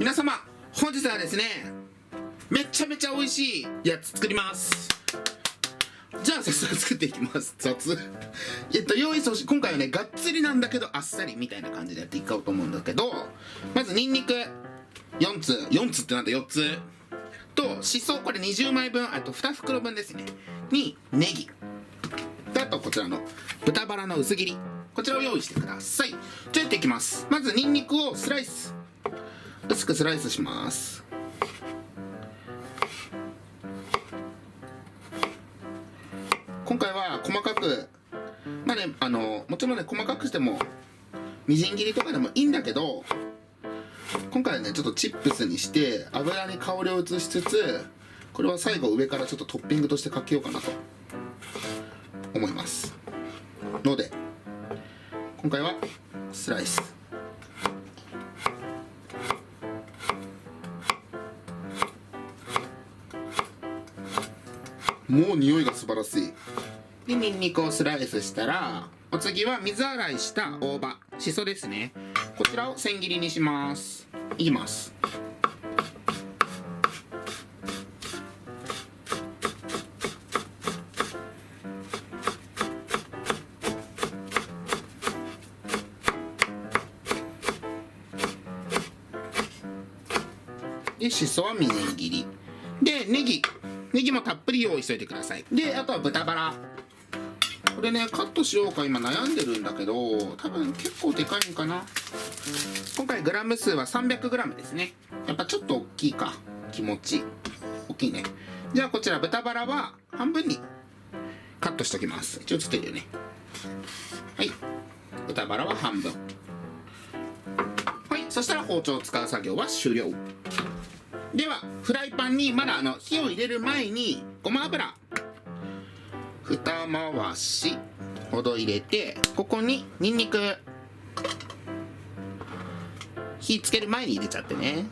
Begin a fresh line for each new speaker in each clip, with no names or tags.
皆様、本日はですね、めちゃめちゃ美味しいやつ作ります。じゃあ早速作っていきます。雑用意今回はね、がっつりなんだけどあっさりみたいな感じでやっていこうと思うんだけど、まずニンニク4つってなんだ4つと、しそこれ20枚分、あと2袋分ですねにネギで、あとこちらの豚バラの薄切り、こちらを用意してください。じゃあやっていきます。まずニンニクを薄くスライスします。今回は細かく、まあね、もちろんね、細かくしてもみじん切りとかでもいいんだけど、今回はねちょっとチップスにして油に香りを移しつつ、これは最後上からちょっとトッピングとしてかけようかなと思いますので、今回はスライス。もう匂いが素晴らしい。でニンニクをスライスしたら、お次は水洗いした大葉、しそですね、こちらを千切りにします。いきます。でしそはみじん切りで、ネギもたっぷり用意しといてください。であとは豚バラ、これねカットしようか今悩んでるんだけど、多分結構でかいんかな。今回グラム数は 300g ですね。やっぱちょっと大きいか、気持ち大きいね。じゃあこちら豚バラは半分にカットしときます。一応映ってるよね。はい、豚バラは半分。はい、そしたら包丁を使う作業は終了。ではフライパンにまだ火を入れる前にごま油2回しほど入れて、ここにニンニク火つける前に入れちゃってね。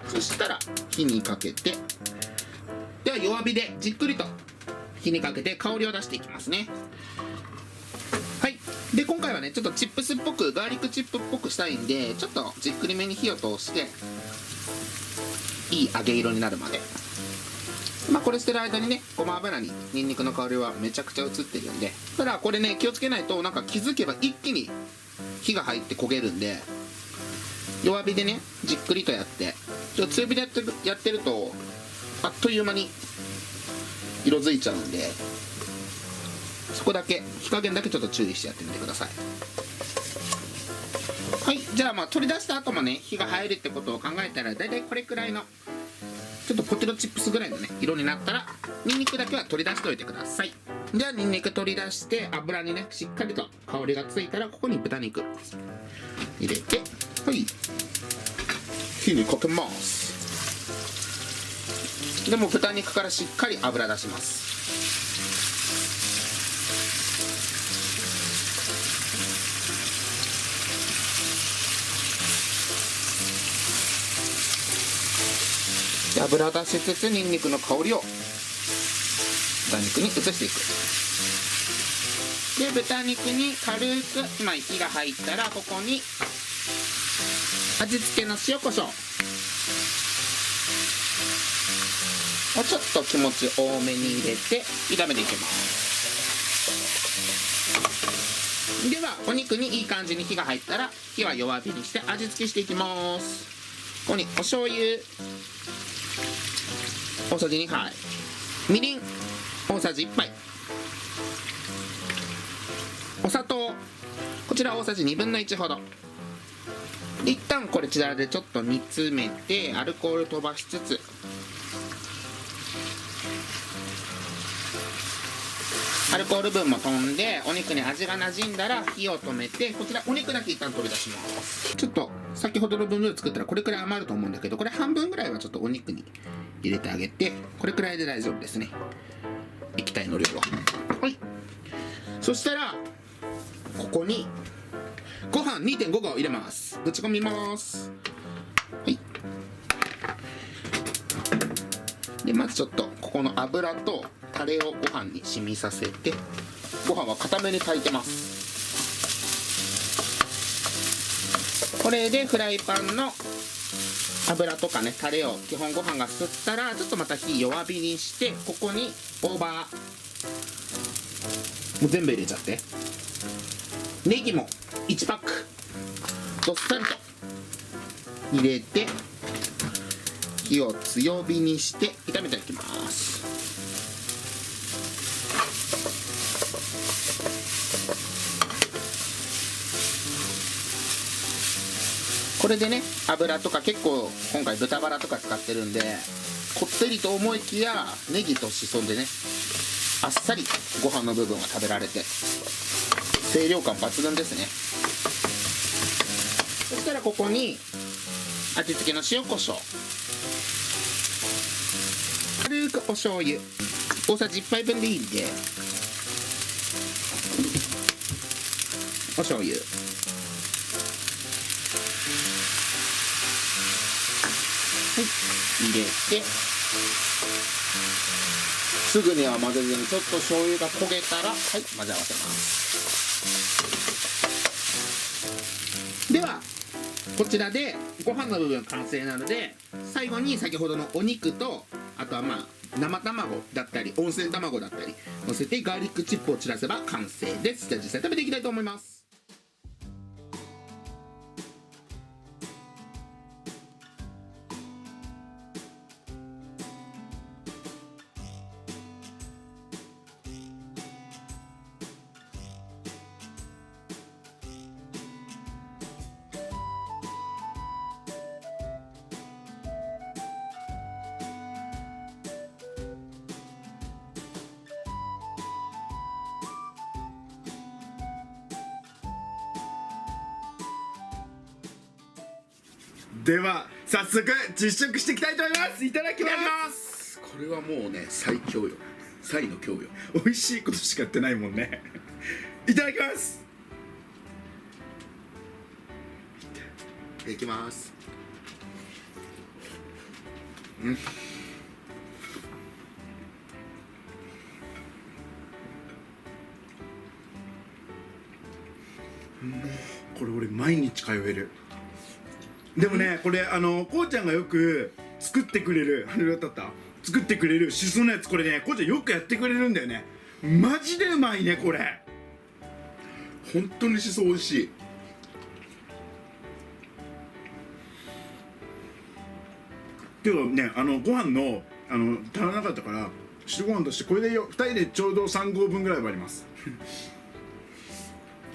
そしたら火にかけて、では弱火でじっくりと火にかけて香りを出していきますね。はい、で今回はねちょっとチップスっぽく、ガーリックチップっぽくしたいんで、ちょっとじっくりめに火を通していい揚げ色になるまで。まあこれしてる間にね、ごま油にニンニクの香りはめちゃくちゃ移ってるんで、ただこれね気をつけないと、なんか気づけば一気に火が入って焦げるんで、弱火でねじっくりとやって、強火でやってるとあっという間に色づいちゃうんで、そこだけ火加減だけちょっと注意してやってみてください。はい、じゃあ取り出した後もね火が入るってことを考えたら、だいたいこれくらいのちょっとポテトチップスぐらいのね色になったら、ニンニクだけは取り出しておいてください。じゃあニンニク取り出して油にねしっかりと香りがついたら、ここに豚肉入れて、はい、火にかけます。でも豚肉からしっかり油出します。で油を出しつつニンニクの香りを豚肉に移していく。で豚肉に軽く今火が入ったら、ここに味付けの塩コショウをちょっと気持ち多めに入れて炒めていきます。ではお肉にいい感じに火が入ったら、火は弱火にして味付けしていきます。ここにお醤油大さじ2杯、みりん大さじ1杯、お砂糖こちら大さじ1/2ほどで、一旦こちらでちょっと煮詰めてアルコール飛ばしつつ、アルコール分も飛んでお肉に味が馴染んだら火を止めて、こちらお肉だけ一旦取り出します。ちょっと先ほどの分量作ったらこれくらい余ると思うんだけど、これ半分ぐらいはちょっとお肉に入れてあげて、これくらいで大丈夫ですね、液体の量は。はい、そしたらここにご飯 2.5 合入れます。ぶち込みます。はい、でまずちょっとここの油とタレをご飯に染みさせて、ご飯は固めに炊いてます。これでフライパンの油とかねタレを基本ご飯が吸ったら、ちょっとまた火弱火にして、ここに大葉もう全部入れちゃって、ネギも1パックどっさりと入れて、火を強火にして炒めていきます。これでね、油とか結構今回豚バラとか使ってるんで、こってりと思いきやネギとしそでね、あっさりご飯の部分が食べられて清涼感抜群ですね。そしたらここに味付けの塩コショウ、軽くお醤油大さじ1杯分でいいんで、お醤油、入れて、すぐには混ぜずにちょっと醤油が焦げたら、はい、混ぜ合わせます。ではこちらでご飯の部分完成なので、最後に先ほどのお肉と、あとは生卵だったり温泉卵だったり乗せてガーリックチップを散らせば完成です。じゃあ実際食べていきたいと思います。
では早速実食していきたいと思います。いただきます。
これはもうね、最強よ。サイの強よ。
美味しいことしかやってないもんね。いただきます。
いきます。
これ俺毎日通える。でもね、これこうちゃんがよく作ってくれる作ってくれるしそのやつ、これねこうちゃんよくやってくれるんだよね。マジでうまいねこれ。
本当にしそ美味しい。
今日ねご飯の足らなかったから白ご飯としてこれで2人でちょうど3合分ぐらいはあります。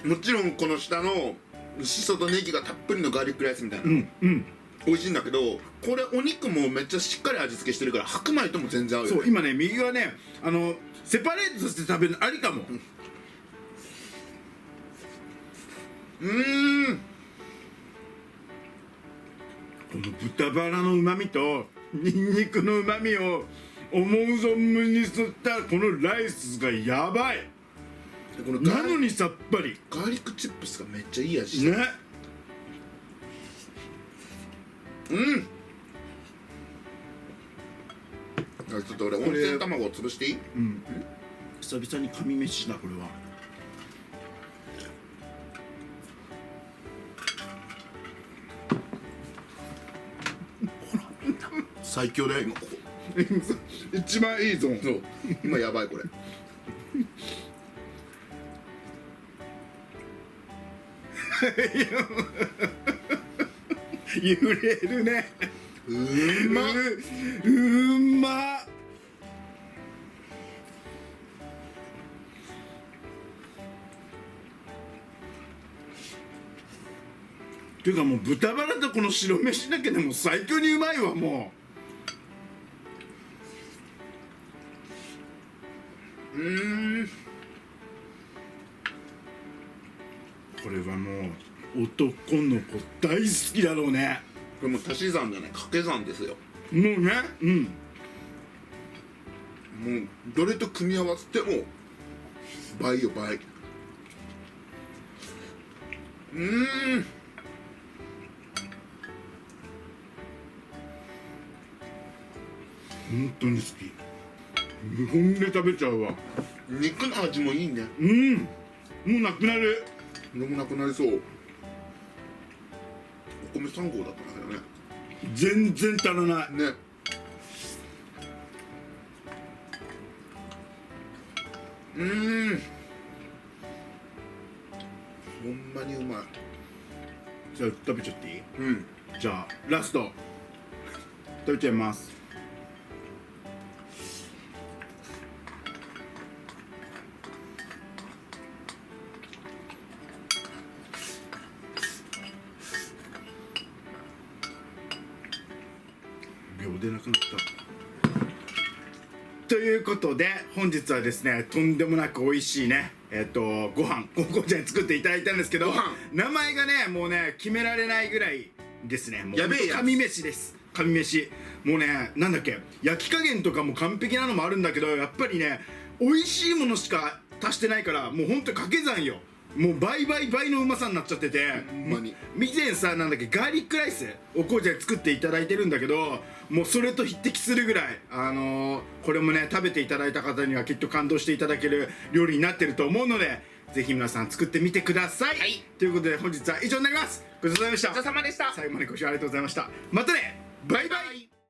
もちろんこの下のしそとネギがたっぷりのガーリックライスみたいな、美味しいんだけど、これお肉もめっちゃしっかり味付けしてるから白米とも全然合うよ、ね。
そう、今ね右はねセパレートさせて食べるのありかも。この豚バラのうまみとニンニクのうまみを思う存分に吸ったこのライスがやばい。
この
なのにさっぱり
ガーリックチップスがめっちゃいい味して
ね。
ちょっと俺温泉卵を潰していい？
久々に神飯だこれは。
最強だよ今ここ。
一番いいゾーン。
そう今やばいこれ。
揺れるね。
うまっ。
うまっ。ていうかもう豚バラとこの白飯だけでも最強にうまいわもう。これはもう男の子大好きだろうね。
これもう足し算じゃない掛け算ですよ。
もうね、
もうどれと組み合わせても倍よ倍。
本当に好き。無言で食べちゃうわ。
肉の味もいいね。
もうなくなる。
でもなくなりそう。お米3合だったんだけどね。
全然足らない。
ね。ほんまにうまい。
じゃあ食べちゃっていい？
うん。
じゃあラスト食べちゃいます。秒出なくなった。ということで本日はですね、とんでもなく美味しいねご飯こうちゃんに作っていただいたんですけど、
ご飯
名前がねもうね決められないぐらいですね。もう
やべえやつ
神飯です。神飯。もうね、なんだっけ、焼き加減とかも完璧なのもあるんだけど、やっぱりね美味しいものしか足してないから、もうほんと掛け算よ。もう倍のうまさになっちゃってて、
ほんまに
以前さ、なんだっけ、ガーリックライスをこうちゃんに作っていただいてるんだけど、もうそれと匹敵するぐらいこれもね食べていただいた方にはきっと感動していただける料理になってると思うので、ぜひ皆さん作ってみてください、
はい、
ということで本日は以上になります。ごちそうさまでした。
ごちそうさまでした。
最後までご視聴ありがとうございました。またね、バイバイ。